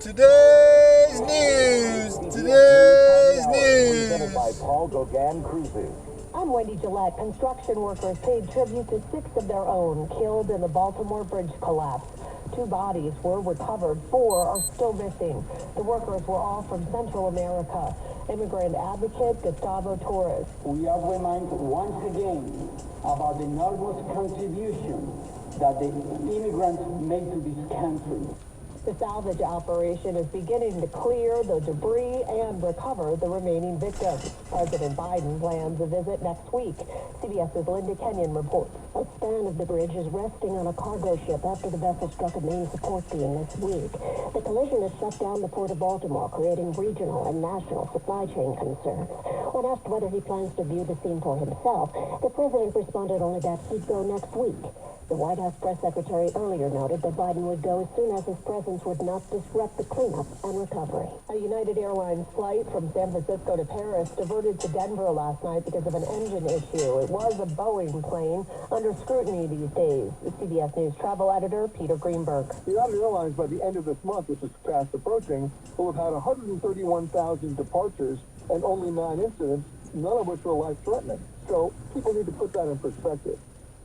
Today's news. I'm Wendy Gillette. Construction workers paid tribute to 6 of their own killed in the Baltimore bridge collapse. 2 bodies were recovered. 4 are still missing. The workers were all from Central America. Immigrant advocate Gustavo Torres. We are reminded once again about the enormous contribution that the immigrants made to this country. The salvage operation is beginning to clear the debris and recover the remaining victims. President Biden plans a visit next week. CBS's Linda Kenyon reports. A span of the bridge is resting on a cargo ship after the vessel struck a main support beam this week. The collision has shut down the port of Baltimore, creating regional and national supply chain concerns. When asked whether he plans to view the scene for himself, the president responded only that he'd go next week. The White House press secretary earlier noted that Biden would go as soon as his presence would not disrupt the cleanup and recovery. A United Airlines flight from San Francisco to Paris diverted to Denver last night because of an engine issue. It was a Boeing plane under scrutiny these days. The CBS News travel editor, Peter Greenberg. United Airlines, by the end of this month, which is fast approaching, will have had 131,000 departures and only 9 incidents, none of which were life-threatening. So people need to put that in perspective.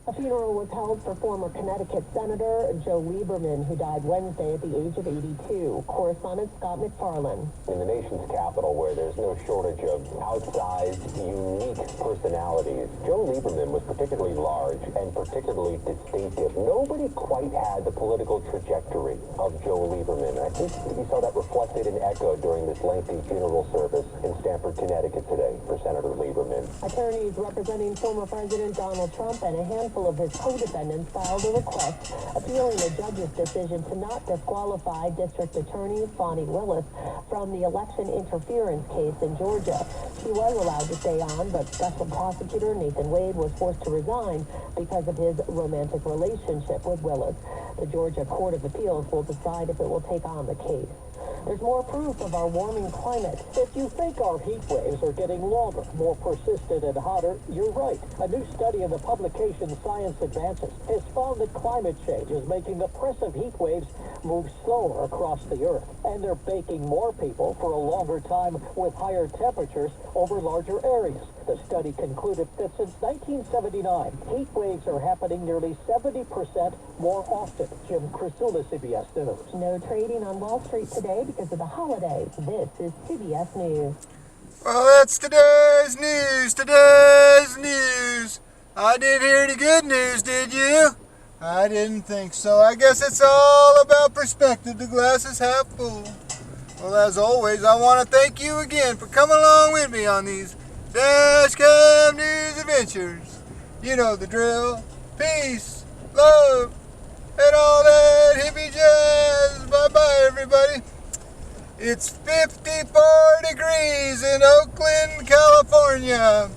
A funeral was held for former Connecticut Senator Joe Lieberman, who died Wednesday at the age of 82. Correspondent Scott McFarlane. In the nation's capital, where there's no shortage of outsized, unique personalities, Joe Lieberman was particularly large and particularly distinctive. Nobody quite had the political trajectory of Joe Lieberman. I think we saw that reflected and echoed during this lengthy funeral service in Stamford, Connecticut today for Senator Lieberman. Attorneys representing former President Donald Trump and a handful of his co-defendants filed a request appealing the judge's decision to not disqualify District Attorney Fani Willis from the election interference case in Georgia. She was allowed to stay on, but Special Prosecutor Nathan Wade was forced to resign because of his romantic relationship with Willis. The Georgia Court of Appeals will decide if it will take on the case. There's more proof of our warming climate. If you think our heat waves are getting longer, more persistent and hotter, you're right. A new study in the publication Science Advances has found that climate change is making oppressive heat waves move slower across the Earth. And they're baking more people for a longer time with higher temperatures over larger areas. The study concluded that since 1979, heat waves are happening nearly 70% more often. Jim Crisula, CBS News. No trading on Wall Street today because of the holiday. This is CBS News. Well, that's today's news. I didn't hear any good news, did you? I didn't think so. I guess it's all about perspective. The glass is half full. Well, as always, I want to thank you again for coming along with me on these Dashcam News adventures. You know the drill. Peace, love, and all that hippie jazz. Bye-bye, everybody. It's 54 degrees in Oakland, California.